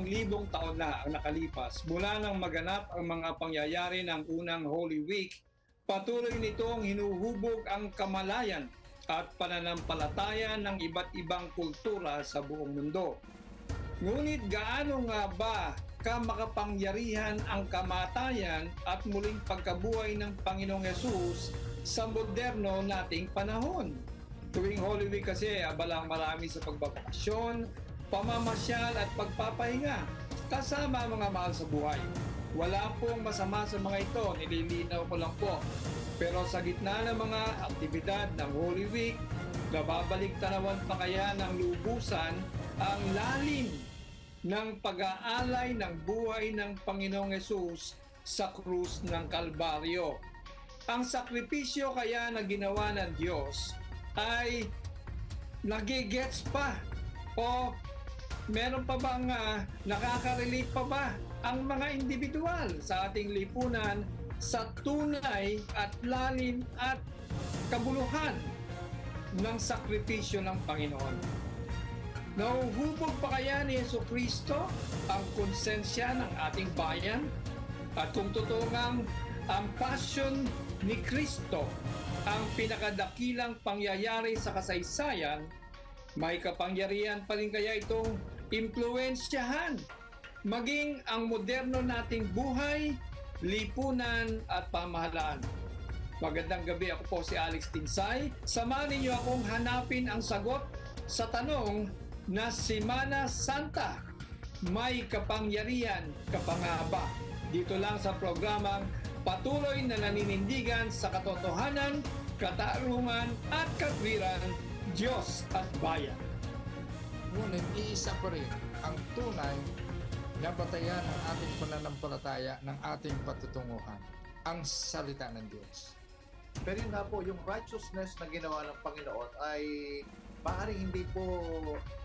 libong taon na ang nakalipas mula nang maganap ang mga pangyayari ng unang Holy Week, patuloy nitong hinuhubog ang kamalayan at pananampalataya ng iba't ibang kultura sa buong mundo. Ngunit gaano nga ba makapangyarihan ang kamatayan at muling pagkabuhay ng Panginoong Yesus sa moderno nating panahon? Tuwing Holy Week kasi abalang marami sa pagbabakasyon, pamamasyal at pagpapahinga kasama ang mga mahal sa buhay. Wala pong masama sa mga ito, nililinaw ko lang po. Pero sa gitna ng mga aktibidad ng Holy Week, nababalik tanawan pa kaya ng lubusan ang lalim ng pag-aalay ng buhay ng Panginoong Yesus sa krus ng Kalbaryo. Ang sakripisyo kaya na ginawa ng Diyos ay nagigets pa o meron pa bang nakaka-relate pa ba ang mga individual sa ating lipunan sa tunay at lalim at kabuluhan ng sakripisyo ng Panginoon? Nauhubog pa kaya ni Jesucristo ang konsensya ng ating bayan? At kung totoo ngang ang passion ni Kristo ang pinakadakilang pangyayari sa kasaysayan, may kapangyarihan pa rin kaya itong impluwensyahan maging ang moderno nating buhay, lipunan at pamahalaan. Magandang gabi, ako po si Alex Tinsay. Samahan niyo akong hanapin ang sagot sa tanong na Semana Santa, may kapangyarihan ka pa nga ba? Dito lang sa programang patuloy na naninindigan sa katotohanan, katarungan at katwiran, Diyos at bayan. Ngunit iisa pa rin ang tunay na batayan ng ating pananampalataya, ng ating patutunguhan, ang salita ng Diyos. Pero yun nga po, yung righteousness na ginawa ng Panginoon ay maaaring hindi po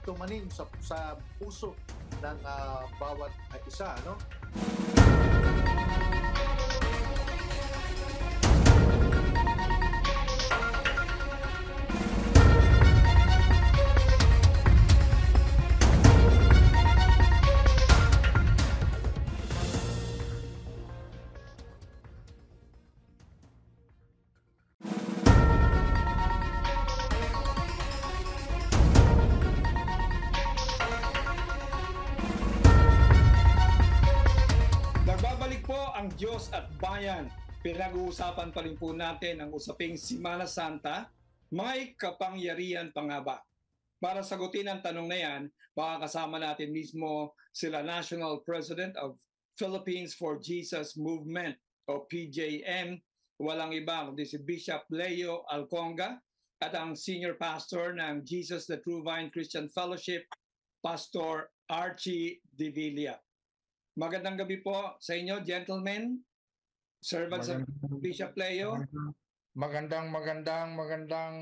tumanim sa puso ng bawat isa, no? Ang Diyos at bayan. Pinag-uusapan pa rin po natin ang usaping Semana Santa, may kapangyarihan pa nga ba? Para sagutin ang tanong na yan, makakasama natin mismo sila National President of Philippines for Jesus Movement o PJM, walang iba kundi si Bishop Leo Alconga at ang Senior Pastor ng Jesus the True Vine Christian Fellowship, Pastor Archie Divilla. Magandang gabi po sa inyo, gentlemen. Servants of Bishop Leo. Magandang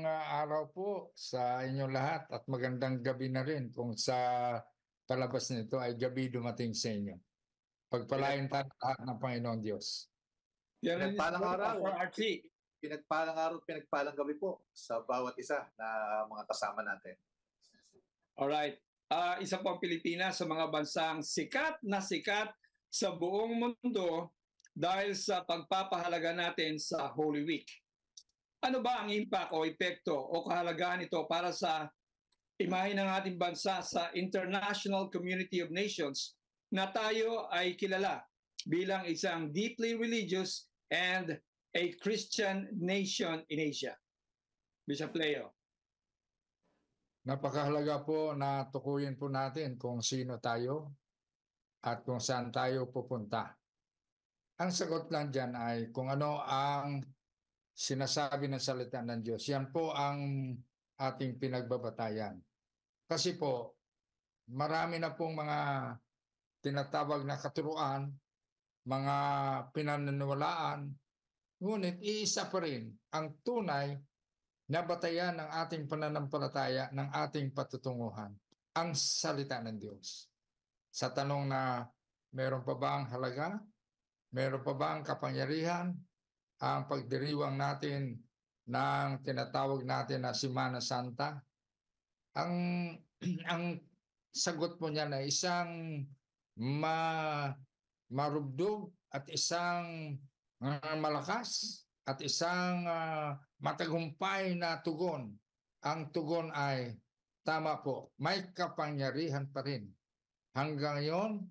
araw po sa inyo lahat at magandang gabi na rin kung sa palabas nito ay gabi dumating sa inyo. Pagpalain tayo lahat ng Panginoong Diyos. Pinagpalang araw, Archie. Pinagpalang araw, pinagpalang gabi po sa bawat isa na mga kasama natin. Alright. Isa po ang Pilipinas sa mga bansang sikat na sikat sa buong mundo dahil sa pagpapahalaga natin sa Holy Week. Ano ba ang impact o epekto o kahalagahan nito para sa imahe ng ating bansa sa international community of nations na tayo ay kilala bilang isang deeply religious and a Christian nation in Asia? Bishop Leo. Napakahalaga po na tukuyin po natin kung sino tayo at kung saan tayo pupunta. Ang sagot lang dyan ay kung ano ang sinasabi ng salita ng Diyos. Yan po ang ating pinagbabatayan. Kasi po, marami na pong mga tinatawag na katuruan, mga pinaniniwalaan, ngunit iisa pa rin ang tunay na batayan ng ating pananampalataya, ng ating patutunguhan, ang salita ng Diyos. Sa tanong na meron pa ba ang halaga? Meron pa ba ang kapangyarihan? Ang pagdiriwang natin ng tinatawag natin na Semana Santa? Ang sagot mo niyan ay isang marubdob at isang malakas at isang matagumpay na tugon. Ang tugon ay tama po, may kapangyarihan pa rin. Hanggang ngayon,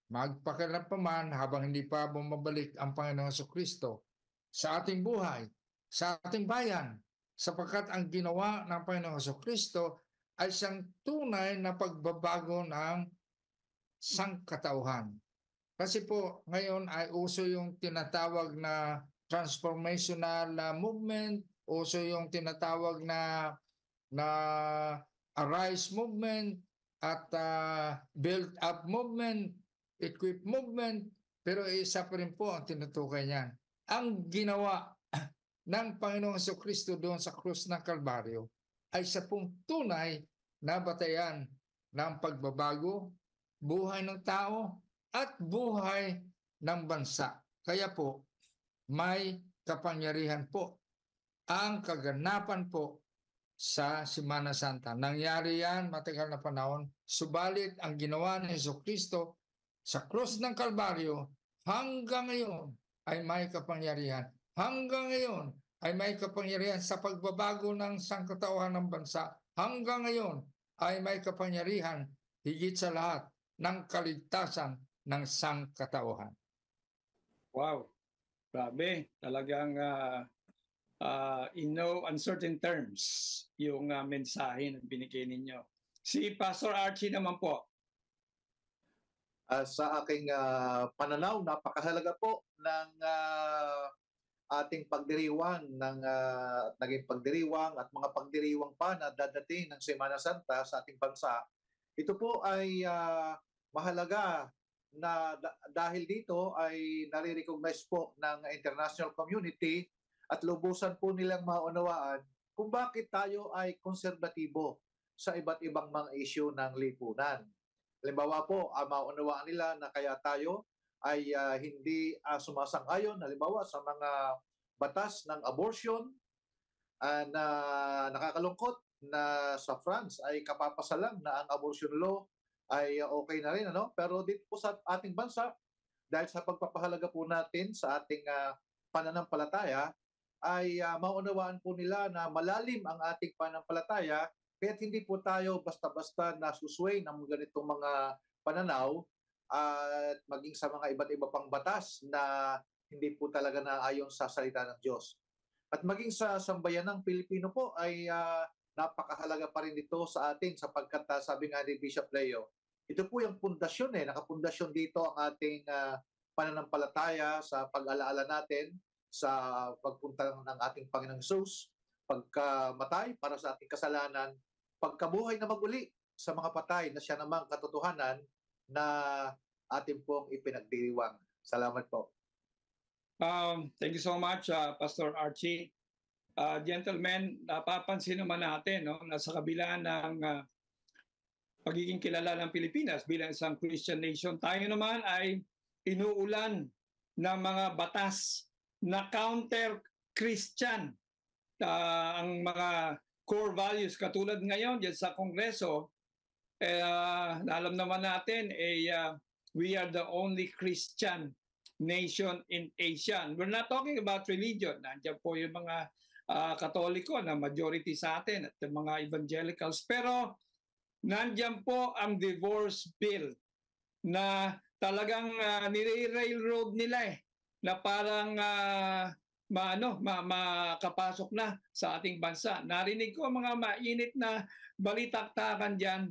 magpakailan pa man habang hindi pa bumabalik ang Panginoong Jesucristo sa ating buhay, sa ating bayan, sapagkat ang ginawa ng Panginoong Jesucristo ay siyang tunay na pagbabago ng sangkatauhan. Kasi po ngayon ay uso yung tinatawag na transformational movement, uso yung tinatawag na arise movement at build up movement, equip movement, pero isa pa rin po ang tinutukoy niyan. Ang ginawa ng Panginoong Jesucristo doon sa krus ng Kalbaryo ay sa pong tunay na batayan ng pagbabago, buhay ng tao at buhay ng bansa. Kaya po, may kapangyarihan po ang kaganapan po sa Semana Santa. Nangyari yan matagal na panahon, subalit ang ginawa ni Jesucristo sa krus ng Kalbaryo hanggang ngayon ay may kapangyarihan. Hanggang ngayon ay may kapangyarihan sa pagbabago ng sangkatauhan ng bansa. Hanggang ngayon ay may kapangyarihan higit sa lahat ng kaligtasan ng sangkatauhan. Wow, grabe. Talagang in no uncertain terms yung mensahe na binigay ninyo. Si Pastor Archie naman po. Sa aking pananaw, napakahalaga po ng ating pagdiriwang naging pagdiriwang at mga pagdiriwang pa na dadating ng Semana Santa sa ating bansa. Ito po ay mahalaga na dahil dito ay nare-recognize po ng international community at lubusan po nilang maunawaan kung bakit tayo ay konserbatibo sa iba't ibang mga issue ng lipunan. Halimbawa po, maunawaan nila na kaya tayo ay hindi sumasang-ayon, halimbawa sa mga batas ng abortion na nakakalungkot na sa France ay kapapasalang na ang abortion law ay okay na rin. Pero dito po sa ating bansa, dahil sa pagpapahalaga po natin sa ating pananampalataya, ay maunawaan po nila na malalim ang ating pananampalataya, kaya't hindi po tayo basta-basta nasusway ng ganitong mga pananaw at maging sa mga iba't iba pang batas na hindi po talaga naayon sa salita ng Diyos. At maging sa sambayanang Pilipino po ay napakahalaga pa rin ito sa atin sapagkat sabi nga ni Bishop Leo, ito po yung pundasyon nakapundasyon dito ang ating pananampalataya sa pag-alaala natin sa pagpunta ng ating Panginoong Hesus, pagkamatay para sa ating kasalanan, pagkabuhay na maguli sa mga patay na siya namang katotohanan na ating pong ipinagdiriwang. Salamat po. Thank you so much, Pastor Archie. Gentlemen, napapansin naman natin na sa kabila ng pagiging kilala ng Pilipinas bilang isang Christian nation, tayo naman ay inuulan ng mga batas na counter-Christian. Ang mga core values katulad ngayon dyan sa Kongreso, alam naman natin, we are the only Christian nation in Asia. We're not talking about religion. Nandiyan po yung mga Katoliko na majority sa atin at yung mga evangelicals. Pero nandiyan po ang divorce bill na talagang nire-railroad nila na parang makapasok na sa ating bansa. Narinig ko mga mainit na balitaktakan dyan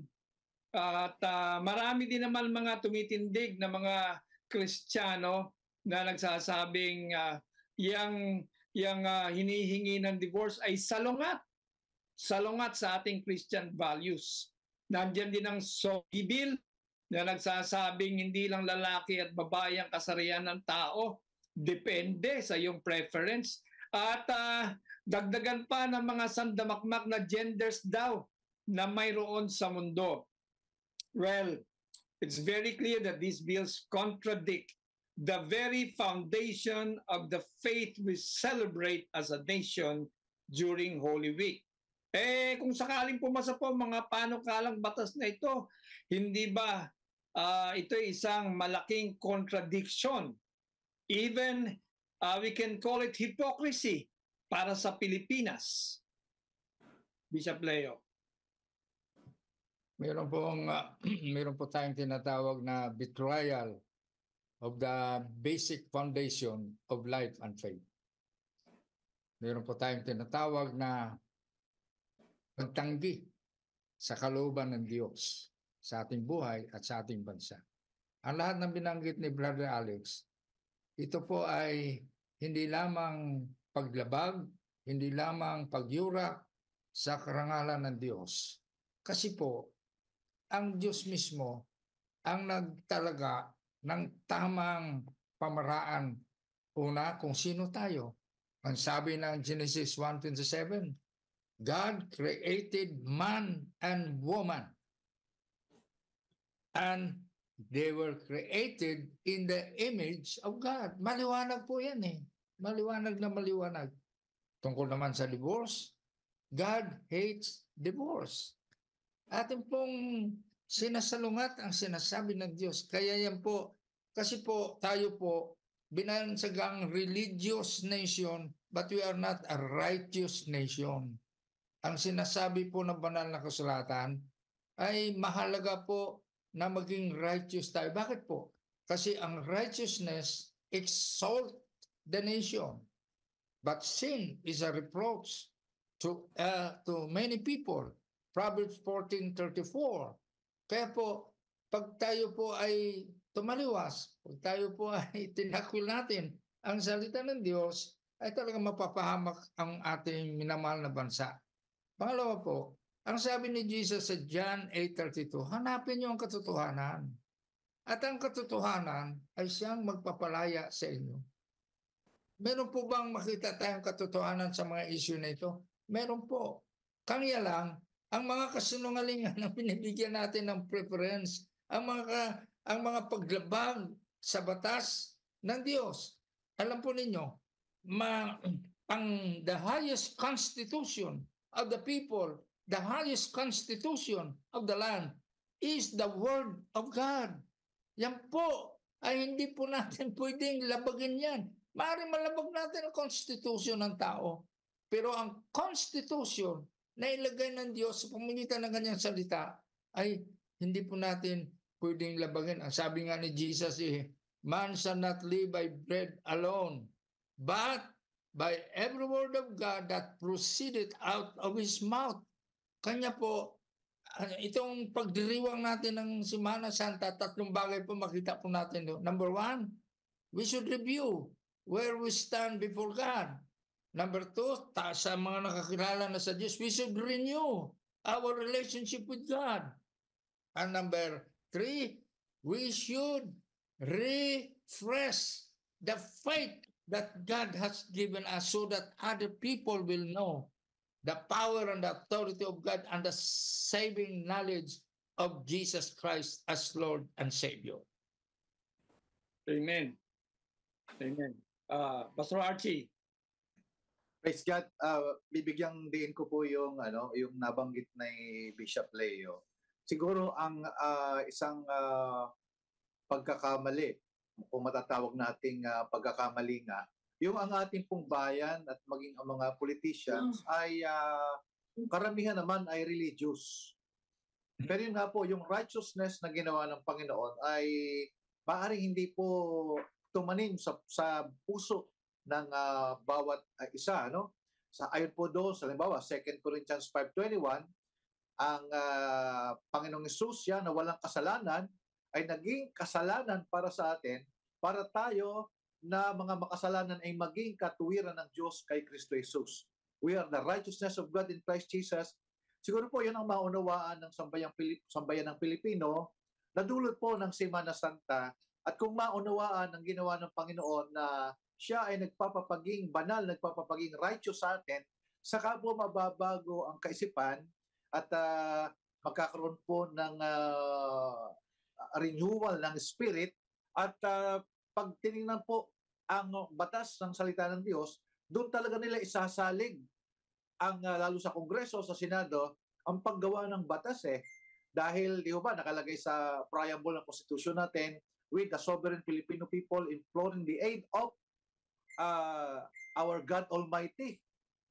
at marami din naman mga tumitindig na mga Kristiyano na nagsasabing yung hinihingi ng divorce ay salungat sa ating Christian values. Nandiyan din ang Sogi Bill na nagsasabing hindi lang lalaki at babae ang kasarian ng tao, depende sa iyong preference. At dagdagan pa ng mga sandamakmak na genders daw na mayroon sa mundo. Well, it's very clear that these bills contradict the very foundation of the faith we celebrate as a nation during Holy Week. Kung sakaling pumasa po mga panukalang batas na ito, hindi ba ito ay isang malaking contradiction. Even we can call it hypocrisy para sa Pilipinas. Bishop Leo. Meron po tayong tinatawag na betrayal of the basic foundation of life and faith. Meron po tayong tinatawag na pagtanggi sa kalooban ng Diyos sa ating buhay at sa ating bansa. Ang lahat ng binanggit ni Brother Alex, ito po ay hindi lamang paglabag, hindi lamang pagyura sa karangalan ng Diyos. Kasi po, ang Diyos mismo ang nagtalaga ng tamang pamaraan. Una, kung sino tayo. Ang sabi ng Genesis 1:27, God created man and woman. And they were created in the image of God. Maliwanag po yan eh. Maliwanag na maliwanag. Tungkol naman sa divorce, God hates divorce. Atin pong sinasalungat ang sinasabi ng Diyos. Kaya yan po, kasi po tayo po, binansagang religious nation, but we are not a righteous nation. Ang sinasabi po ng banal na kasulatan ay mahalaga po na maging righteous tayo. Bakit po? Kasi ang righteousness exalt the nation. But sin is a reproach to many people. Proverbs 14:34. Kaya po, pag tayo po ay tumaliwas, pag tayo po ay tinakwil natin ang salita ng Diyos, ay talagang mapapahamak ang ating minamahal na bansa. Pangalawa po, ang sabi ni Jesus sa John 8:32, hanapin niyo ang katotohanan. At ang katotohanan ay siyang magpapalaya sa inyo. Meron po bang makita tayong katotohanan sa mga issue na ito? Meron po. Kanya lang, ang mga kasinungalingan na binibigyan natin ng preference, ang mga paglabag sa batas ng Diyos. Alam po ninyo, the highest constitution of the people, the highest constitution of the land is the Word of God. Yan po ay hindi po natin pwedeng labagin yan. Maaaring malabag natin ang constitution ng tao. Pero ang constitution na ilagay ng Diyos sa pamamagitan ng kanyang salita ay hindi po natin pwedeng labagin. Ang sabi nga ni Jesus man shall not live by bread alone, but by every word of God that proceeded out of His mouth. Kanya po, itong pagdiriwang natin ng Semana Santa, tatlong bagay po makita po natin doon. Number one, we should review where we stand before God. Number two, sa mga nakakilala na sa Diyos, we should renew our relationship with God. And number three, we should refresh the faith that God has given us so that other people will know the power and the authority of God and the saving knowledge of Jesus Christ as Lord and Savior. Amen. Amen. Pastor Archie. Praise God. Bibigyan din ko po yung nabanggit ni Bishop Leo. Siguro ang isang pagkakamali, kung matatawag nating pagkakamali nga, yung ang ating pong bayan at maging ang mga politicians ay karamihan naman ay religious. Pero yun nga po, yung righteousness na ginawa ng Panginoon ay maaaring hindi po tumanim sa puso ng bawat isa, no? Ayon po doon sa halimbawa 2 Corinthians 5:21, ang Panginoong Hesus na walang kasalanan ay naging kasalanan para sa atin, para tayo na mga makasalanan ay maging katuwiran ng Diyos kay Kristo Jesus. We are the righteousness of God in Christ Jesus. Siguro po yan ang maunawaan ng sambayan ng Pilipino na dulot po ng Semana Santa. At kung maunawaan ang ginawa ng Panginoon na siya ay nagpapapaging banal, nagpapapaging righteous sa atin, saka po mababago ang kaisipan at magkakaroon po ng renewal ng spirit at pag tinignan po ang batas ng salita ng Diyos, doon talaga nila isasalig ang lalo sa Kongreso, sa Senado, ang paggawa ng batas Dahil, di ba, nakalagay sa preamble ng Constitution natin, with the sovereign Filipino people imploring the aid of our God Almighty.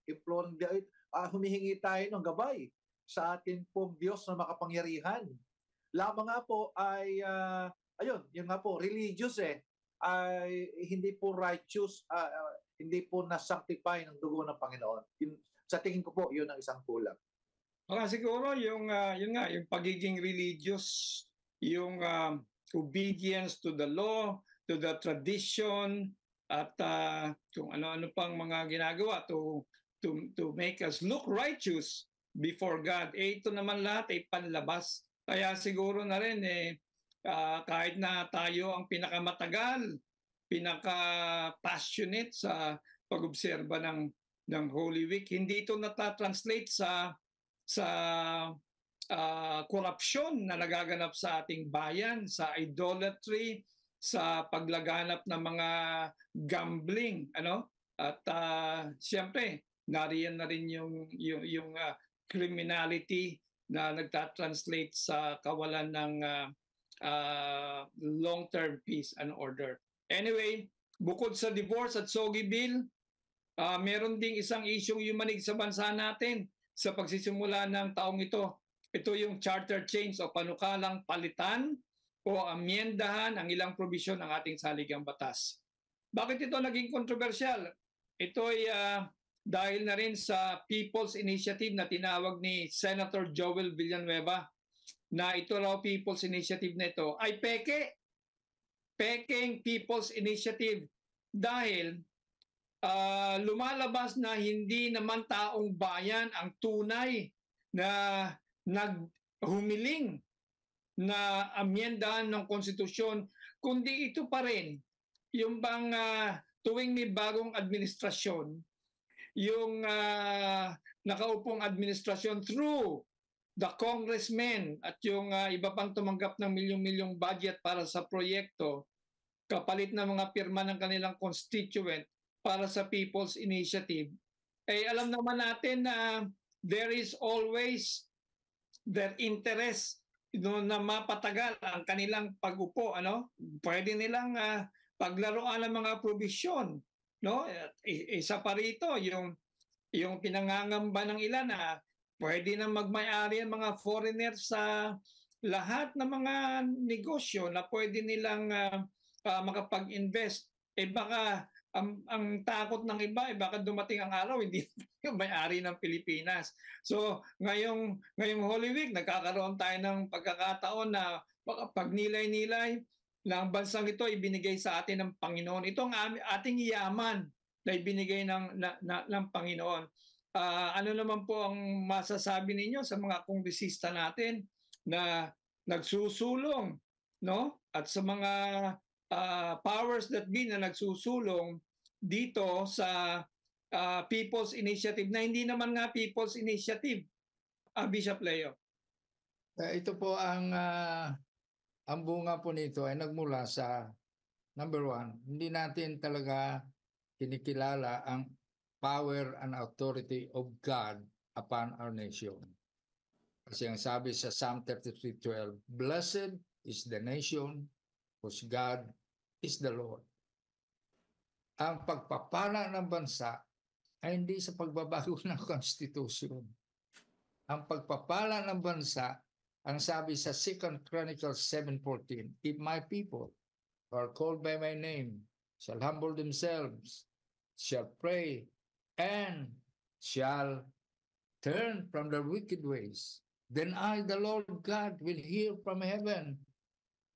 Imploring the aid, humihingi tayo ng gabay sa atin pong Diyos na makapangyarihan. Lamang nga po ay, ayun, yun nga po, religious ay hindi po righteous, hindi po na-sanctify ng dugo ng Panginoon. Sa tingin ko po, yun ang isang kulang. Baka siguro yung yun nga yung pagiging religious, yung obedience to the law, to the tradition, at kung ano-ano pang mga ginagawa to make us look righteous before God. Ito naman lahat ay panlabas. Kaya siguro na rin kahit na tayo ang pinakamatagal, pinaka-passionate sa pag-obserba ng Holy Week, hindi ito natatranslate sa korupsyon na nagaganap sa ating bayan, sa idolatry, sa paglaganap ng mga gambling, at siyempre nariyan na rin yung criminality na nagtatranslate sa kawalan ng long-term peace and order. Anyway, bukod sa divorce at SOGI bill, meron ding isang isyong yumanig sa bansa natin sa pagsisimula ng taong ito. Ito yung charter change o panukalang palitan o amyendahan ang ilang probisyon ng ating saligang batas. Bakit ito naging kontrobersyal? Ito ay dahil na rin sa People's Initiative na tinawag ni Senator Joel Villanueva, na ito raw People's Initiative na ito ay peking People's Initiative dahil lumalabas na hindi naman taong bayan ang tunay na naghumiling na amyendahan ng konstitusyon, kundi ito pa rin yung bang tuwing may bagong administrasyon, yung nakaupong administrasyon through the congressmen at yung iba pang tumanggap ng milyong-milyong budget para sa proyekto, kapalit ng mga pirma ng kanilang constituent para sa People's Initiative, alam naman natin na there is always their interest na mapatagal ang kanilang pag-upo. Pwede nilang paglaruan ng mga probisyon. Isa pa rito, yung pinangangamba ng ilan na pwede na magmay-ari ang mga foreigner sa lahat ng mga negosyo na pwede nilang makapag-invest. Baka ang takot ng iba, baka dumating ang araw, hindi yung may-ari ng Pilipinas. So, ngayong Holy Week, nagkakaroon tayo ng pagkakataon na pagnilay-nilay na ang bansang ito ibinigay sa atin ng Panginoon. Ito ang ating yaman na ibinigay ng Panginoon. Ano naman po ang masasabi ninyo sa mga kongresista natin na nagsusulong, at sa mga powers that be na nagsusulong dito sa People's Initiative na hindi naman nga People's Initiative, Bishop Leo? Ito po ang bunga po nito ay nagmula sa number one, hindi natin talaga kinikilala ang power and authority of God upon our nation. Kasi ang sabi sa Psalm 33:12, "Blessed is the nation whose God is the Lord." Ang pagpapala ng bansa ay hindi sa pagbabago ng konstitusyon. Ang pagpapala ng bansa, ang sabi sa 2 Chronicles 7:14, "If my people who are called by my name shall humble themselves, shall pray, and shall turn from their wicked ways, then I, the Lord God, will hear from heaven,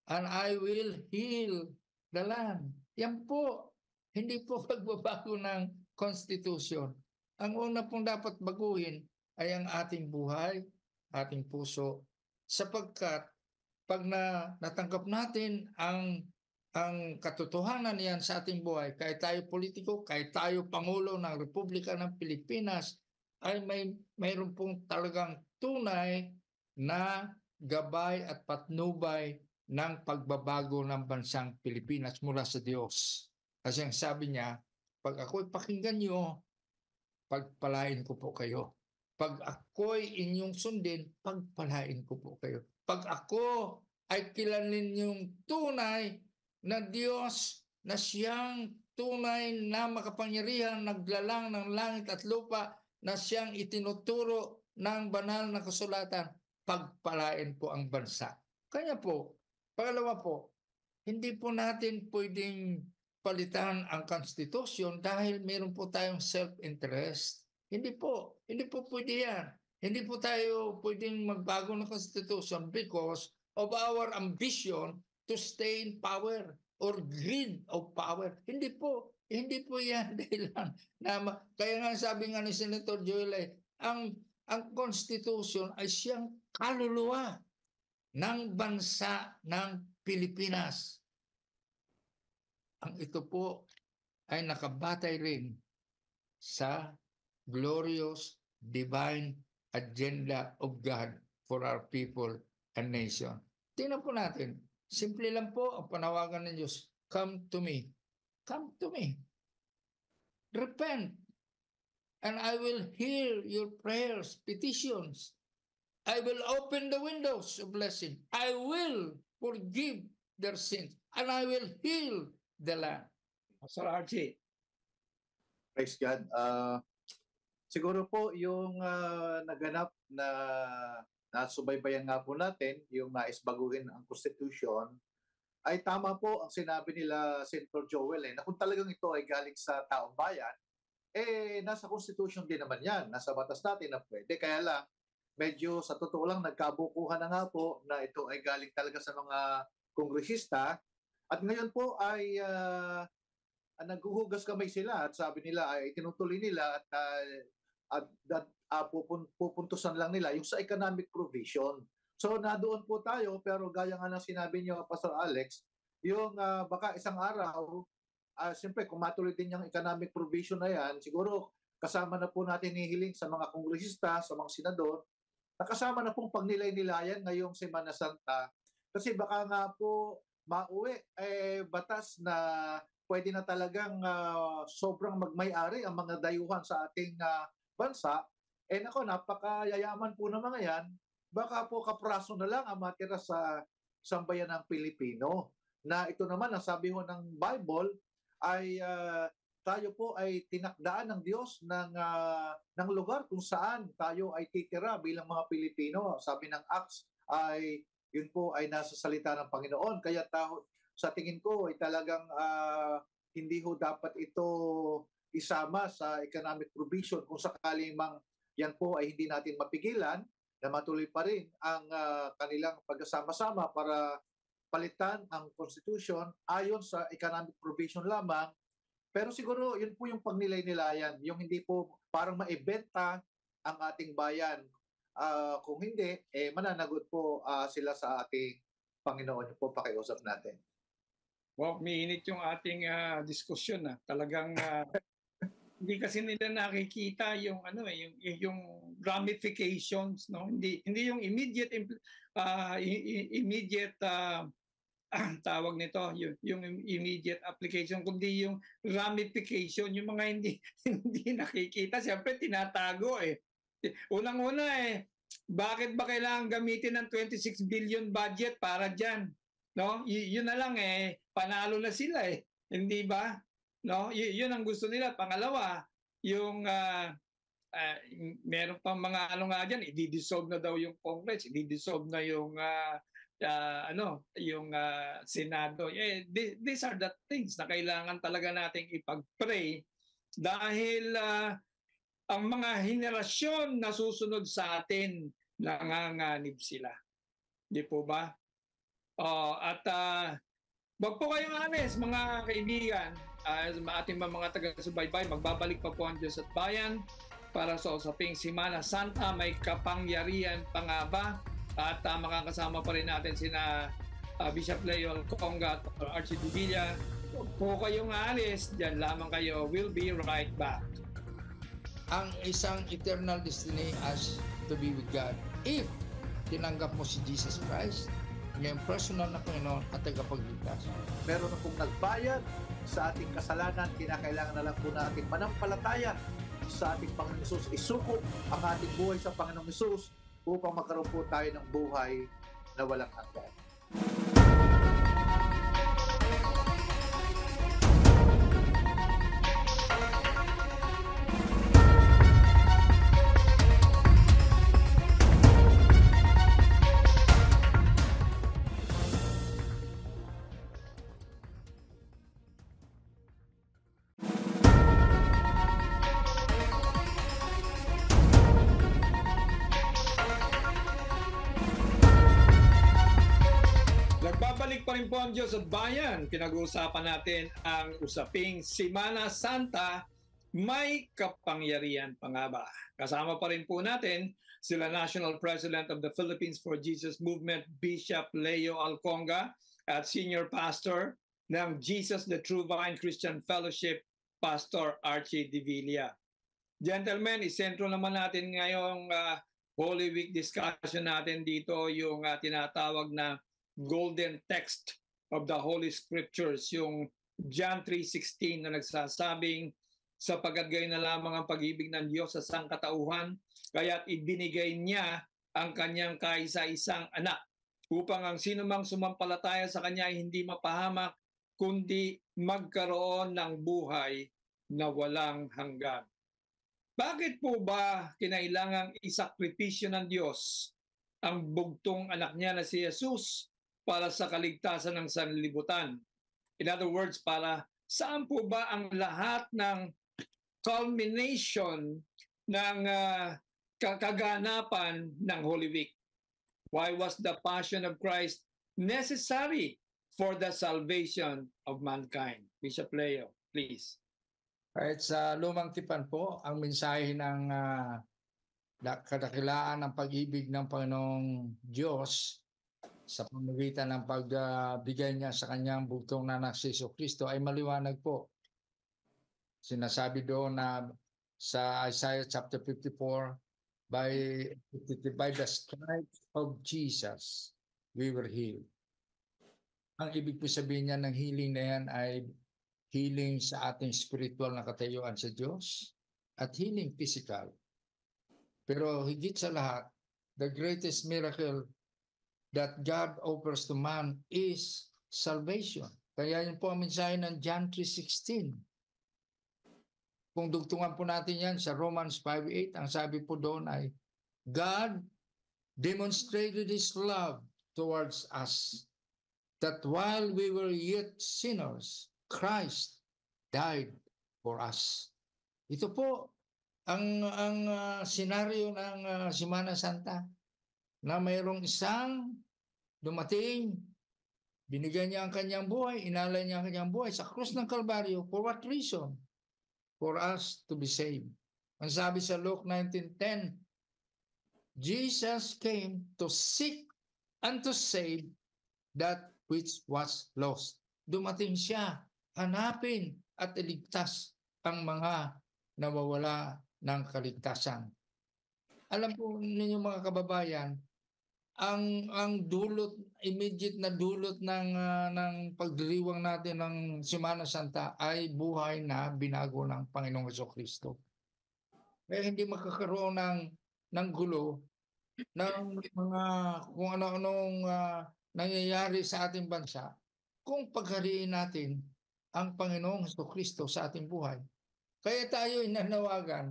and I will heal the land." Yan po, hindi po pagbabago ng konstitusyon. Ang una pong dapat baguhin ay ang ating buhay, ating puso, sapagkat pag natanggap natin ang katotohanan niyan sa ating buhay, kahit tayo politiko, kahit tayo Pangulo ng Republika ng Pilipinas, ay mayroon pong talagang tunay na gabay at patnubay ng pagbabago ng bansang Pilipinas mula sa Diyos. Kasi ang sabi niya, pag ako'y pakinggan niyo, pagpalain ko po kayo. Pag ako'y inyong sundin, pagpalain ko po kayo. pag ako ay kilanin yung tunay na Diyos na siyang tunay na makapangyarihan, naglalang ng langit at lupa, na siyang itinuturo ng banal na kasulatan, pagpalain po ang bansa. Kaya po, pangalawa po, hindi po natin pwedeng palitan ang konstitusyon dahil meron po tayong self-interest. Hindi po pwede yan. Hindi po tayo pwedeng magbago ng konstitusyon because of our ambition to stay in power or greed of power. Hindi po yan dahilan. Kaya nga sabi nga ni Senator Joel, ang konstitusyon ay siyang kaluluwa ng bansa ng Pilipinas. Ang ito po ay nakabatay rin sa glorious divine agenda of God for our people and nation. Tingnan po natin. Simple lang po ang panawagan ng Diyos. Come to me. Come to me. Repent. And I will hear your prayers, petitions. I will open the windows of blessing. I will forgive their sins. And I will heal the land. Pastor Archie. Praise God. Siguro po yung naganap na nasubaybayan nga po natin, yung nais baguhin ang Constitution, ay tama po ang sinabi nila Senator Joel na kung talagang ito ay galing sa taong bayan, nasa Constitution din naman yan, nasa batas natin na pwede. Kaya lang, medyo sa totoo lang, nagkabukuhan na nga po na ito ay galing talaga sa mga kongresista. At ngayon po ay naghuhugas kamay sila at sabi nila ay tinutuloy nila at pupuntusan lang nila yung sa economic provision. So nadoon po tayo, pero gaya nga ng sinabi niyo, Pastor Alex, yung baka isang araw, siyempre kung matuloy din yung economic provision na yan, siguro kasama na po natin hihiling sa mga kongresista, sa mga senador, nakasama na pong pagnilay-nilayan ngayong Semana Santa. Kasi baka nga po mauwi batas na pwede na talagang sobrang magmay-ari ang mga dayuhan sa ating bansa. Nako, napakayayaman po ng mga yan. Baka po kapraso na lang ang matira sa sambayan ng Pilipino. Na ito naman, ang sabi ho ng Bible, ay tayo po ay tinakdaan ng Diyos ng lugar kung saan tayo ay titira bilang mga Pilipino. Sabi ng Acts ay yun po ay nasa salita ng Panginoon. Kaya sa tingin ko ay talagang hindi ho dapat ito isama sa economic provision kung sakaling mang yan po ay hindi natin mapigilan na matuloy pa rin ang kanilang pagkasama-sama para palitan ang Constitution ayon sa economic provision lamang. Pero siguro yun po yung pagnilay-nilayan, yung hindi po parang maibenta ang ating bayan. Kung hindi, mananagot po sila sa ating Panginoon. Yung po pakiusap natin. Wow, umiinit yung ating diskusyon. Talagang hindi kasi nila nakikita yung yung ramifications, no? Hindi yung immediate tawag nito, yung immediate application, kundi yung ramification, yung mga hindi nakikita, siyempre tinatago Unang-una bakit ba kailangan gamitin ng 26 billion budget para diyan? No? Yun na lang panalo na sila Hindi ba? No? Yun ang gusto nila. Pangalawa, yung meron pang mga nga diyan, i-dissolve na daw yung Congress, i-dissolve na yung yung Senado. These are the things na kailangan talaga nating ipag-pray dahil ang mga henerasyon na susunod sa atin, nanganganib sila. Di po ba? At wag po kayong alis, mga kaibigan, ating mga taga-subaybay, magbabalik pa po ang Diyos at Bayan para sa usaping Semana Santa. May kapangyarihan pa nga ba? At makakasama pa rin natin sina Bishop Leo Conga at Archie Dubilla. Huwag po kayong alis, dyan lamang kayo. We'll be right back. Ang isang eternal destiny as to be with God. If tinanggap mo si Jesus Christ, yung personal na Panginoon at tagapagligtas. Meron na pong nagbayad sa ating kasalanan, kinakailangan na lang po natin manampalataya sa ating Panginoong Hesus. Isuko ang ating buhay sa Panginoong Hesus upang magkaroon po tayo ng buhay na walang hanggan. Nagbabalik pa rin po ang Diyos at Bayan. Pinag-uusapan natin ang usaping Semana Santa, may kapangyarihan pa nga ba? Kasama pa rin po natin sila National President of the Philippines for Jesus Movement, Bishop Leo Alconga, at Senior Pastor ng Jesus the True Vine Christian Fellowship, Pastor Archie Divilla. Gentlemen, isentro naman natin ngayong Holy Week discussion natin dito yung tinatawag na golden text of the Holy Scriptures, yung John 3:16 na nagsasabing, sapagkat gayon na lamang ang pag-ibig ng Diyos sa sangkatauhan, kaya't ibinigay niya ang kanyang kaisa-isang anak, upang ang sinumang sumampalataya sa kanya ay hindi mapahamak, kundi magkaroon ng buhay na walang hanggan. Bakit po ba kinailangang isakripisyo ng Diyos ang bugtong anak niya na si Jesus para sa kaligtasan ng sanlibutan? In other words, para saan po ba ang lahat ng culmination ng kaganapan ng Holy Week? Why was the Passion of Christ necessary for the salvation of mankind? Bishop Leo, please. Kahit sa lumang tipan po, ang mensahe ng kadakilaan ng pag-ibig ng Panginoong Diyos sa pamamagitan ng pagbigay niya sa kanyang bugtong na anak si Jesucristo ay maliwanag po. Sinasabi doon na sa Isaiah chapter 54, by the stripes of Jesus, we were healed. Ang ibig po sabihin niya ng healing na yan ay healing sa ating spiritual na katayuan sa Diyos at healing physical. Pero higit sa lahat, the greatest miracle that God offers to man is salvation. Kaya yun po ang mensahe ng John 3:16. Kung dugtungan po natin yan sa Romans 5:8, ang sabi po doon ay, God demonstrated His love towards us, that while we were yet sinners, Christ died for us. Ito po ang senaryo ng Semana Santa, na mayroong isang dumating, binigyan niya ang kanyang buhay, inalay niya ang kanyang buhay sa krus ng Kalbaryo. For what reason? For us to be saved. Ang sabi sa Luke 19:10, Jesus came to seek and to save that which was lost. Dumating siya, hanapin at iligtas ang mga nawawala ng kaligtasan. Alam po ninyo mga kababayan, ang dulot, immediate na dulot ng pagdiriwang natin ng Semana Santa ay buhay na binago ng Panginoong Jesucristo. Kaya hindi makakaroon ng gulo ng mga kung ano-anong nangyayari sa ating bansa kung paghariin natin ang Panginoong Jesucristo sa ating buhay. Kaya tayo inanawagan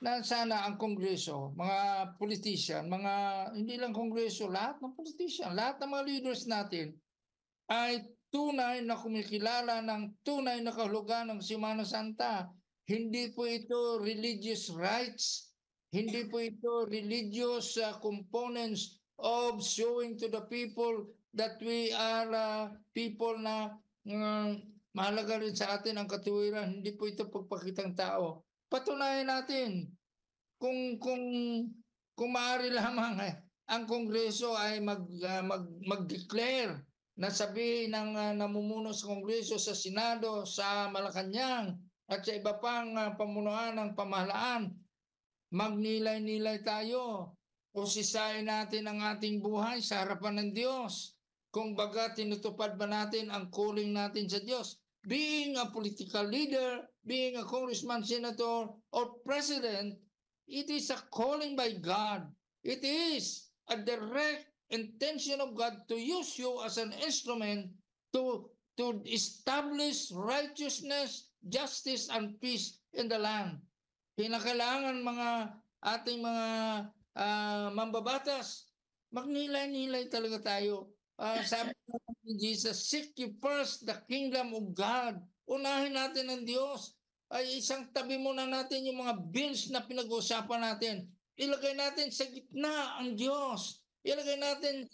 na sana ang Kongreso, mga politician, hindi lang Kongreso, lahat ng politician, lahat ng mga leaders natin ay tunay na kumikilala ng tunay na kahulugan ng Semana Santa. Hindi po ito religious rites, hindi po ito religious components of showing to the people that we are people na mahalaga rin sa atin ang katuwiran. Hindi po ito pagpakitang tao. Patunayan natin kung maaari lamang ang Kongreso ay mag-declare na sabihin ng namumuno sa Kongreso, sa Senado, sa Malacanang at sa iba pang pamunuan ng pamahalaan, magnilay-nilay tayo o sisain natin ang ating buhay sa harapan ng Diyos. Kung baga tinutupad ba natin ang calling natin sa Diyos? Being a political leader, being a congressman, senator, or president, it is a calling by God. It is a direct intention of God to use you as an instrument to establish righteousness, justice, and peace in the land. Kinakailangan ating mga mambabatas, magnilay-nilay talaga tayo. Sabi ni Jesus, seek ye first the kingdom of God. Unahin natin ang Diyos. Ay isang tabi muna natin yung mga bills na pinag-uusapan natin. Ilagay natin sa gitna ang Diyos. Ilagay natin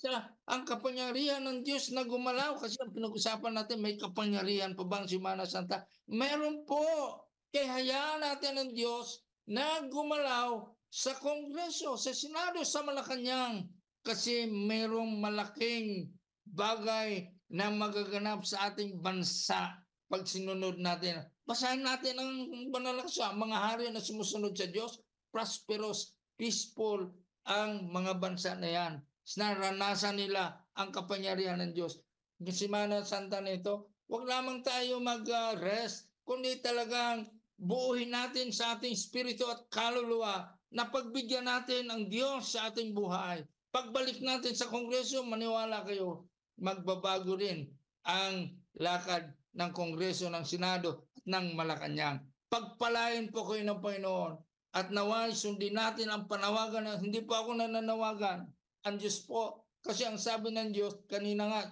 ang kapangyarihan ng Diyos na gumalaw. Kasi ang pinag-usapan natin, may kapangyarihan pa ba ang Semana Santa? Meron po. Kaya hayaan natin ang Diyos na gumalaw sa Kongreso, sa Senado, sa Malacanang. Kasi merong malaking bagay na magaganap sa ating bansa pag sinunod natin. Basahin natin ang banal na kasulatan, mga hari na sumusunod sa Diyos, prosperous, peaceful ang mga bansa na yan. Naranasan nila ang kapangyarihan ng Diyos. Yung Semana Santa nito, huwag lamang tayo mag-rest, kundi talagang buuhin natin sa ating espiritu at kaluluwa na pagbigyan natin ang Diyos sa ating buhay. Pagbalik natin sa Kongreso, maniwala kayo, magbabago rin ang lakad ng Kongreso, ng Senado at ng Malacanang. Pagpalain po kayo ng Panginoon at naway sundin natin ang panawagan na hindi po ako nananawagan. Ang Diyos po, kasi ang sabi ng Diyos, kanina nga,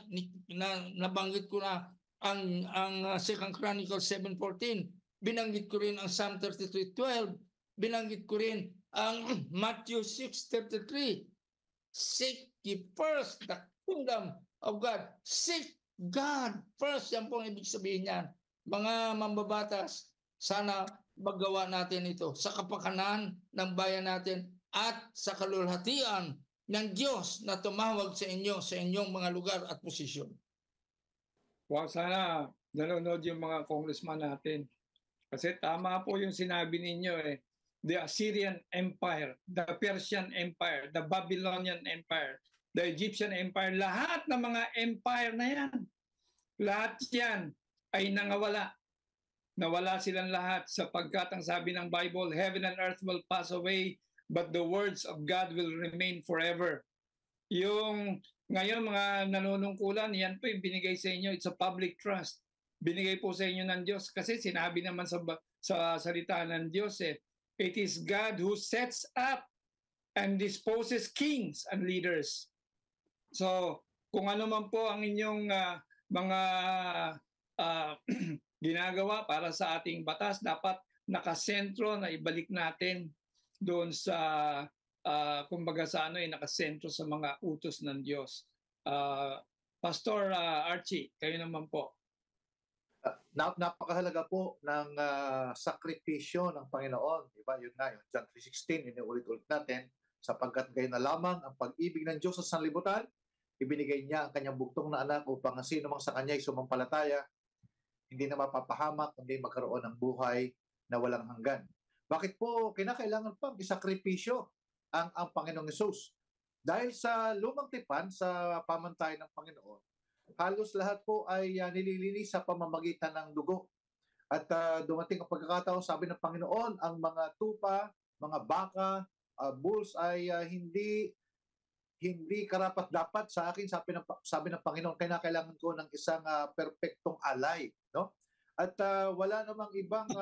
nabanggit ko na ang 2 Chronicles 7:14, binanggit ko rin ang Psalm 33:12, binanggit ko rin ang Matthew 6:33, seek ye first the kingdom of God. Seek God first. Yan po ang ibig sabihin niyan. Mga mambabatas, sana magawa natin ito sa kapakanan ng bayan natin at sa kalulhatian ng Diyos na tumawag sa inyo sa inyong mga lugar at posisyon. Wow, sana nanonood yung mga congressman natin. Kasi tama po yung sinabi ninyo eh. The Assyrian Empire, the Persian Empire, the Babylonian Empire, the Egyptian Empire, lahat ng mga empire na yan, lahat yan ay nangawala. Nawala silang lahat sapagkat ang sabi ng Bible, heaven and earth will pass away, but the words of God will remain forever. Yung ngayon mga nanunungkulan, yan po yung binigay sa inyo, it's a public trust. Binigay po sa inyo ng Diyos kasi sinabi naman sa salita ng Diyos it is God who sets up and disposes kings and leaders. So, kung ano man po ang inyong mga ginagawa para sa ating batas, dapat nakasentro na ibalik natin doon sa, kumbaga sa nakasentro sa mga utos ng Diyos. Pastor Archie, kayo naman po. Napakahalaga po ng sakripisyo ng Panginoon. Diba? Yun nga, yung John 3:16, inuulit-ulit natin, sapagkat gayon na lamang ang pag-ibig ng Diyos sa sanlibutan, ibinigay niya ang kanyang bugtong na anak upang ang sino mang sa kanya ay sumampalataya, hindi na mapapahamak, kundi magkaroon ng buhay na walang hanggan. Bakit po kinakailangan pang isakripisyo ang Panginoong Hesus? Dahil sa lumang tipan, sa pamantayan ng Panginoon, halos lahat po ay nililinis sa pamamagitan ng dugo. At dumating ang pagkakataon, sabi ng Panginoon, ang mga tupa, mga baka, bulls ay hindi karapat-dapat sa akin, sabi ng Panginoon. Kaya kailangan ko ng isang perpektong alay. No? At wala namang ibang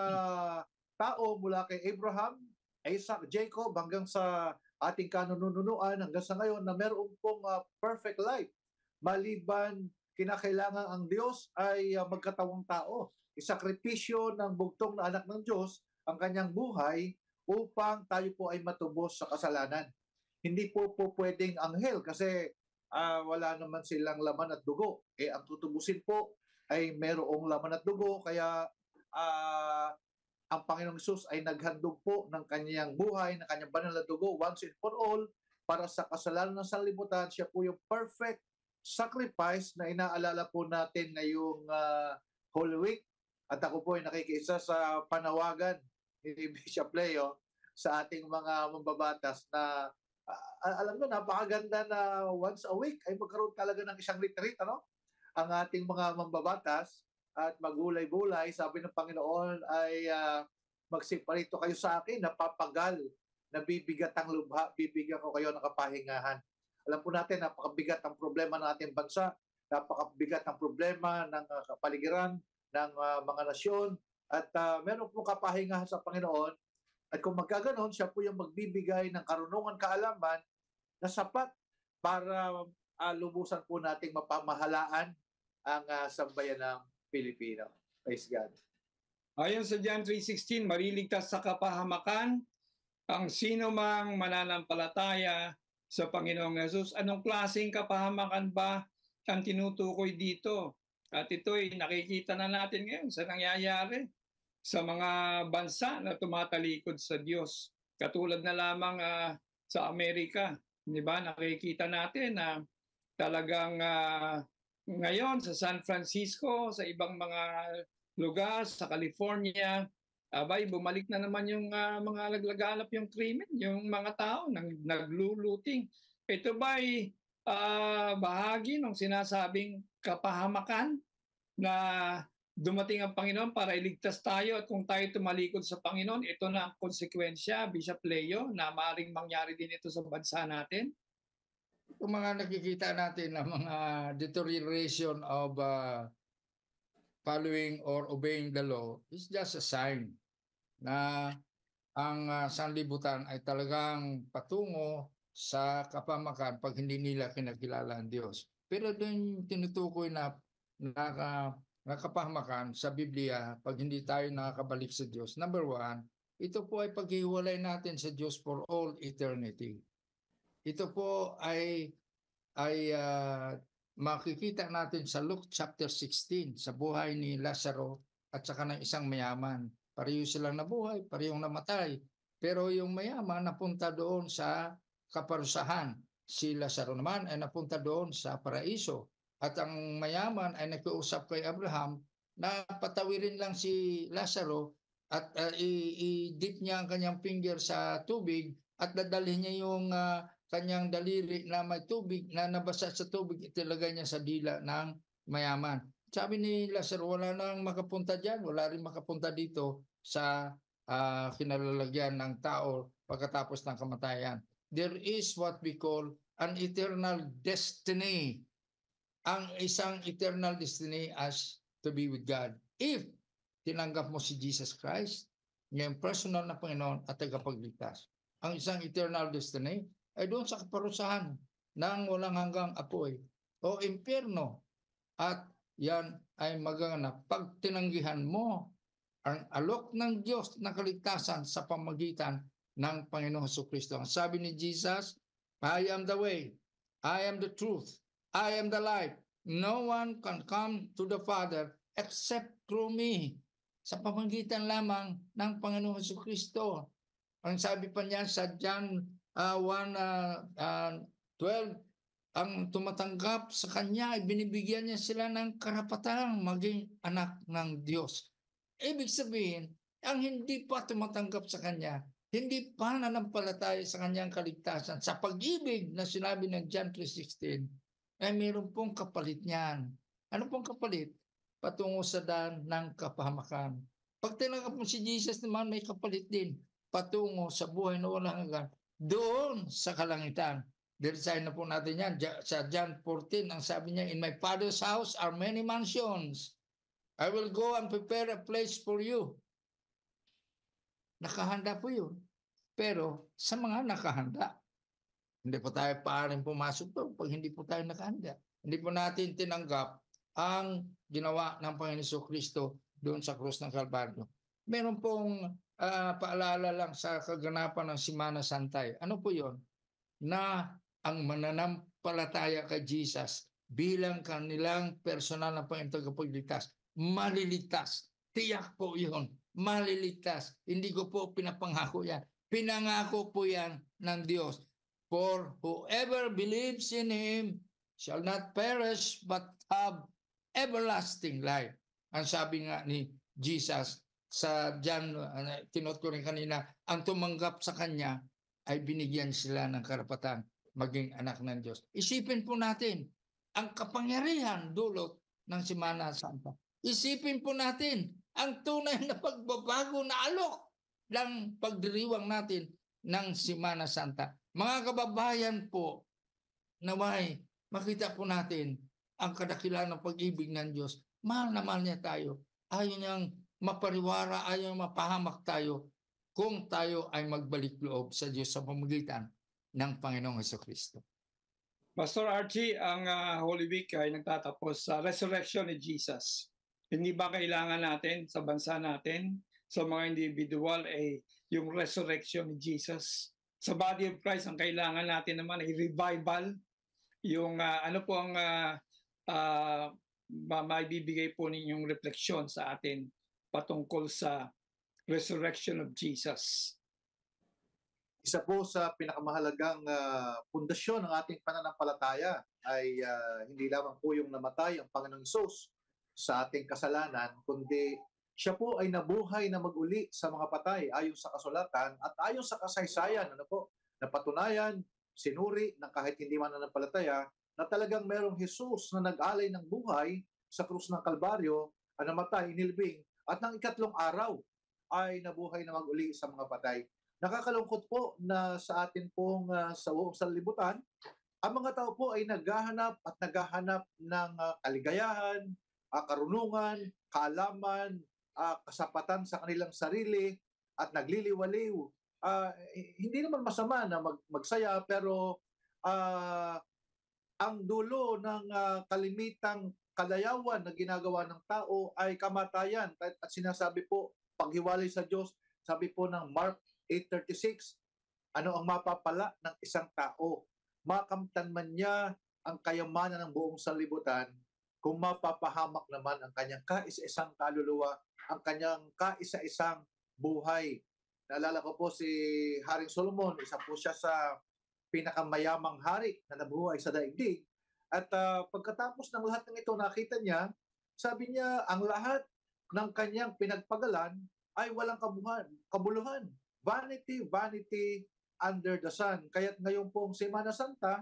tao mula kay Abraham, Isaac, Jacob, hanggang sa ating kanununuan hanggang sa ngayon na meron pong perfect life. Maliban, kinakailangan ang Diyos ay magkatawang tao. Isakripisyo ng bugtong na anak ng Diyos ang kanyang buhay upang tayo po ay matubos sa kasalanan. Hindi po pwedeng anghel kasi wala naman silang laman at dugo. Ang tutubusin po ay merong laman at dugo. Kaya ang Panginoong Hesus ay naghandog po ng kanyang buhay, ng kanyang banal na dugo once and for all para sa kasalanan ng sanlibutan. Siya po yung perfect sacrifice na inaalala po natin ngayong Holy Week. At ako po ay nakikiisa sa panawagan ni Bishop Leo sa ating mga mambabatas na alam mo, napakaganda na once a week ay magkaroon talaga ng isang retreat, ang ating mga mambabatas at magulay-bulay. Sabi ng Panginoon ay magsiparito kayo sa akin, napapagal, nabibigat ang lubha, bibigyan ko kayo ng kapahingahan. Alam po natin, napakabigat ang problema ng ating bansa, napakabigat ang problema ng kapaligiran, ng mga nasyon, at meron pong kapahingahan sa Panginoon. At kung magkaganon, siya po yung magbibigay ng karunungan, kaalaman na sapat para lubusan po nating mapamahalaan ang sambayan ng Pilipino. Praise God. Ayon sa John 3:16, mariligtas sa kapahamakan ang sino mang mananampalataya sa Panginoong Hesus. Anong klaseng kapahamakan ba ang tinutukoy dito? At ito'y nakikita na natin ngayon sa nangyayari sa mga bansa na tumatalikod sa Diyos. Katulad na lamang sa Amerika, di ba? Nakikita natin na talagang ngayon sa San Francisco, sa ibang mga lugar, sa California, bumalik na naman yung mga naglaganap yung krimen, yung mga tao nagluluting. Ito ba'y bahagi ng sinasabing kapahamakan na dumating ang Panginoon para iligtas tayo, at kung tayo tumalikod sa Panginoon, ito na ang konsekwensya, Bishop Leo, na maaaring mangyari din ito sa bansa natin? Yung mga nakikita natin na mga deterioration of following or obeying the law is just a sign na ang sanlibutan ay talagang patungo sa kapahamakan pag hindi nila kinakilala ang Diyos. Pero doon tinutukoy na kapahamakan sa Biblia pag hindi tayo nakakabalik sa Diyos. Number one, ito po ay paghiwalay natin sa Diyos for all eternity. Ito po ay makikita natin sa Luke chapter 16 sa buhay ni Lazaro at saka ng isang mayaman. Pareho silang nabuhay, parehong namatay. Pero yung mayaman napunta doon sa kaparusahan. Si Lazaro naman ay napunta doon sa paraiso. At ang mayaman ay nakiusap kay Abraham na patawirin lang si Lazaro at i-dip niya ang kanyang finger sa tubig at dadalhin niya yung kanyang daliri na may tubig na nabasa sa tubig, itilagay niya sa dila ng mayaman. Sabi ni Lazaro, wala nang makapunta dyan, wala rin makapunta dito sa kinalalagyan ng tao pagkatapos ng kamatayan. There is what we call an eternal destiny. Ang isang eternal destiny as to be with God. If tinanggap mo si Jesus Christ, ngayong personal na Panginoon at tagapagligtas. Ang isang eternal destiny ay doon sa kaparusahan ng walang hanggang apoy o impyerno. At yan ay maganganap pag tinanggihan mo ang alok ng Diyos na kaligtasan sa pamagitan ng Panginoong Jesucristo. Ang sabi ni Jesus, I am the way, I am the truth, I am the life. No one can come to the Father except through me. Sa pamagitan lamang ng Panginoong Jesucristo. Ang sabi pa niya sa John 1:12, ang tumatanggap sa Kanya ay binibigyan niya sila ng karapatang maging anak ng Diyos. Ibig sabihin, ang hindi pa tumatanggap sa Kanya, hindi pa nanampalataya sa Kanyang kaligtasan, sa pag-ibig na sinabi ng John 3:16, ay mayroon pong kapalit niyan. Ano pong kapalit? Patungo sa daan ng kapahamakan. Pag tinanggap mo si Jesus naman, may kapalit din. Patungo sa buhay na walang hanggan. Doon sa kalangitan. Dirisahin na po natin yan. Sa John 14, ang sabi niya, in my Father's house are many mansions. I will go and prepare a place for you. Nakahanda po yun. Pero sa mga nakahanda, hindi po tayo paaaring pumasok doon pag hindi po tayo nakahanda. Hindi po natin tinanggap ang ginawa ng Panginoon Jesucristo doon sa krus ng Kalbaryo. Meron pong paalala lang sa kaganapan ng Semana Santa. Ano po yon? Na ang mananampalataya kay Jesus bilang kanilang personal na Panginoon tagapagligtas, maliligtas. Tiyak po yon. Maliligtas. Hindi ko po pinapangako yan. Pinangako po yan ng Diyos. For whoever believes in Him shall not perish but have everlasting life. Ang sabi nga ni Jesus sa John, tinot ko rin kanina, ang tumanggap sa Kanya ay binigyan sila ng karapatan maging anak ng Diyos. Isipin po natin ang kapangyarihan dulot ng Semana Santa. Isipin po natin ang tunay na pagbabago na alok ng pagdiriwang natin ng Semana Santa. Mga kababayan po naway makita po natin ang kadakilaan ng pag-ibig ng Diyos. Mahal na mahal niya tayo. Ayaw niyang mapariwara, ayaw niyang mapahamak tayo kung tayo ay magbalik loob sa Diyos sa pamamagitan ng Panginoong Jesucristo. Pastor Archie, ang Holy Week ay nagtatapos sa resurrection ni Jesus. Hindi ba kailangan natin sa bansa natin, sa mga individual, ay yung resurrection ni Jesus? Sa body of Christ, ang kailangan natin naman ay revival. Yung ano po ang maibibigay po ninyong refleksyon sa atin patungkol sa resurrection of Jesus? Isa po sa pinakamahalagang pundasyon ng ating pananampalataya ay hindi lamang po yung namatay ang Panginoong Hesus sa ating kasalanan, kundi siya po ay nabuhay na mag-uli sa mga patay ayon sa kasulatan at ayon sa kasaysayan, na patunayan, sinuri ng kahit hindi man nananampalataya na talagang merong Hesus na nag-alay ng buhay sa krus ng Kalbaryo, namatay, inilbing, at ng ikatlong araw ay nabuhay na mag-uli sa mga patay. Nakakalungkot po na sa atin pong sa sanlibutan, ang mga tao po ay naghahanap ng kaligayahan, karunungan, kaalaman, kasapatan sa kanilang sarili at nagliliwaliw. Hindi naman masama na magsaya, pero ang dulo ng kalimitang kalayawan na ginagawa ng tao ay kamatayan. At sinasabi po, paghiwalay sa Diyos, sabi po ng Mark 8:36, ano ang mapapala ng isang tao? Makamtan man niya ang kayamanan ng buong sanlibutan kung mapapahamak naman ang kanyang kaisa-isang kaluluwa, ang kanyang kaisa-isang buhay. Naalala ko po si Haring Solomon, isa po siya sa pinakamayamang hari na nabuhay sa daigdig. At pagkatapos ng lahat ng ito, nakita niya, sabi niya, ang lahat ng kanyang pinagpagalan ay walang kabuluhan. Vanity, vanity under the sun. Kaya't ngayon pong Semana Santa,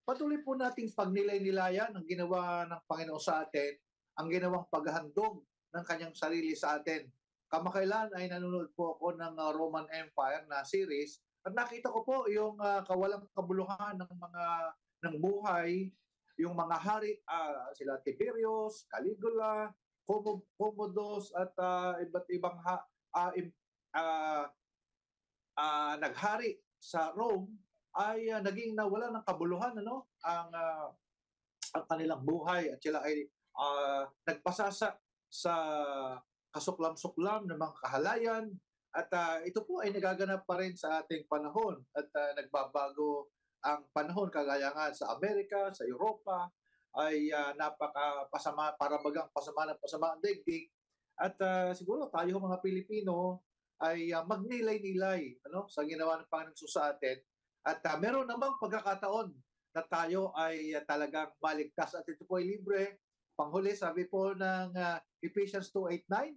patuloy po nating pagnilay-nilayan ang ginawa ng Panginoon sa atin, ang ginawang paghahandog ng kanyang sarili sa atin. Kamakailan ay nanonood po ako ng Roman Empire na series at nakita ko po yung kawalang kabuluhan ng buhay, yung mga hari, sila Tiberius, Caligula, Commodus at iba't ibang naghari sa Rome ay naging nawala ng kabuluhan ang kanilang buhay at sila ay nagpasasa sa kasuklam-suklam ng mga kahalayan at ito po ay nagaganap pa rin sa ating panahon at nagbabago ang panahon, kagaya nga sa Amerika, sa Europa ay napakapasama, para bagang pasama ang daigdig at siguro tayo mga Pilipino ay magnilay-nilay sa ginawa ng Panginoon sa atin. At meron namang pagkakataon na tayo ay talagang maligtas. At ito po ay libre. Panghuli, sabi po ng Ephesians 2:8-9,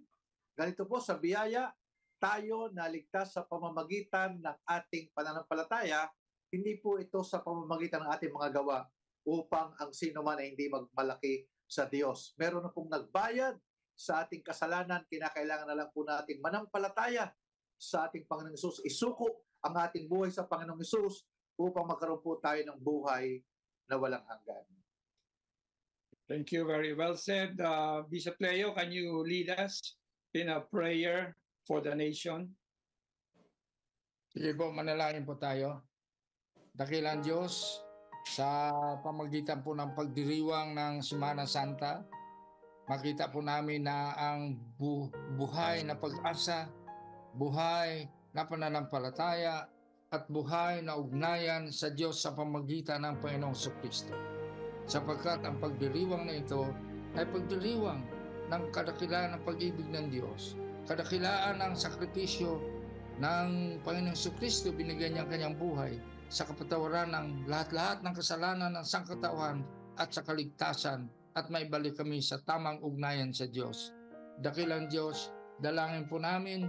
ganito po, sa biyaya, tayo naligtas sa pamamagitan ng ating pananampalataya, hindi po ito sa pamamagitan ng ating mga gawa upang ang sino man ay hindi magmalaki sa Diyos. Meron na pong nagbayad sa ating kasalanan, kinakailangan na lang po nating manampalataya sa ating Panginoong Hesus, isuko ang ating buhay sa Panginoong Hesus upang magkaroon po tayo ng buhay na walang hanggan. Thank you, very well said. Bishop Leo, can you lead us in a prayer for the nation? Sige po, manalangin po tayo. Dakilang Diyos, sa pamagitan po ng pagdiriwang ng Semana Santa, makita po namin na ang buhay na pag-asa, buhay na pananampalataya, at buhay na ugnayan sa Diyos sa pamagitan ng Panginoong Jesucristo. Sapagkat ang pagdiriwang na ito ay pagdiriwang ng kadakilaan ng pag-ibig ng Diyos, kadakilaan ng sakripisyo ng Panginoong Jesucristo, binigyan niya ang kanyang buhay sa kapatawaran ng lahat-lahat ng kasalanan ng sangkatauhan at sa kaligtasan, at maibalik kami sa tamang ugnayan sa Diyos. Dakilang Diyos, dalangin po namin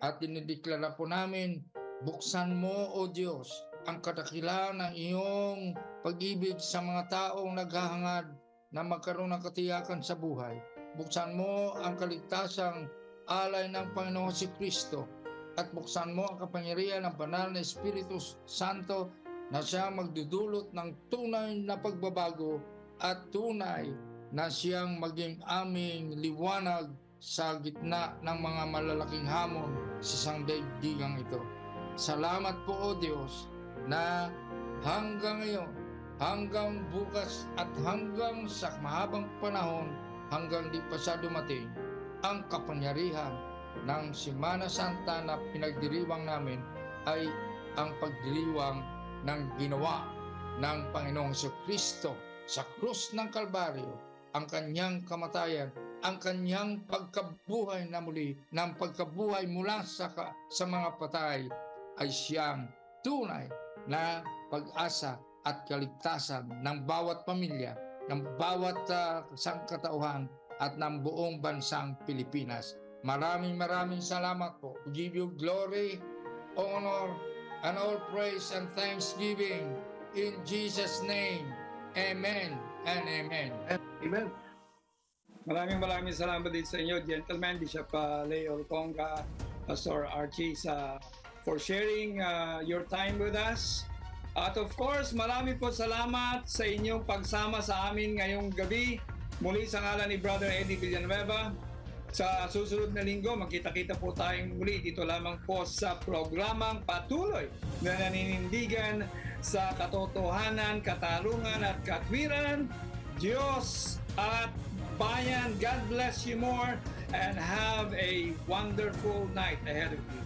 at dinideklara po namin, buksan mo, O Diyos, ang kadakilaan ng iyong pag-ibig sa mga taong naghahangad na magkaroon ng katiyakan sa buhay. Buksan mo ang kaligtasang alay ng Panginoong Jesucristo at buksan mo ang kapangyarihan ng banal na Espiritu Santo na siyang magdudulot ng tunay na pagbabago at tunay na siyang maging aming liwanag sa gitna ng mga malalaking hamon sa sangdaigdigang ito. Salamat po, O Diyos, na hanggang ngayon, hanggang bukas at hanggang sa mahabang panahon, hanggang di pa siya dumating, ang kapangyarihan ng Semana Santa na pinagdiriwang namin ay ang pagdiriwang ng ginawa ng Panginoong Kristo sa krus ng Kalbaryo, ang kanyang kamatayan, ang kanyang pagkabuhay na muli, ng pagkabuhay mula sa mga patay, ay siyang tunay na pag-asa at kaligtasan ng bawat pamilya, ng bawat sangkatauhan at ng buong bansang Pilipinas. Maraming salamat po. We give you glory, honor, and all praise and thanksgiving in Jesus' name. Amen and amen. Amen. Maraming salamat din sa inyo, gentlemen, Bishop Leo Conga, Pastor Archie, for sharing your time with us. At of course, marami po salamat sa inyong pagsama sa amin ngayong gabi. Muli sa ngalan ni Brother Eddie Villanueva. Sa susunod na linggo, magkita-kita po tayong muli dito lamang po sa programang patuloy na naninindigan sa katotohanan, katarungan at katwiran. Diyos at bayan, God bless you more and have a wonderful night ahead of you.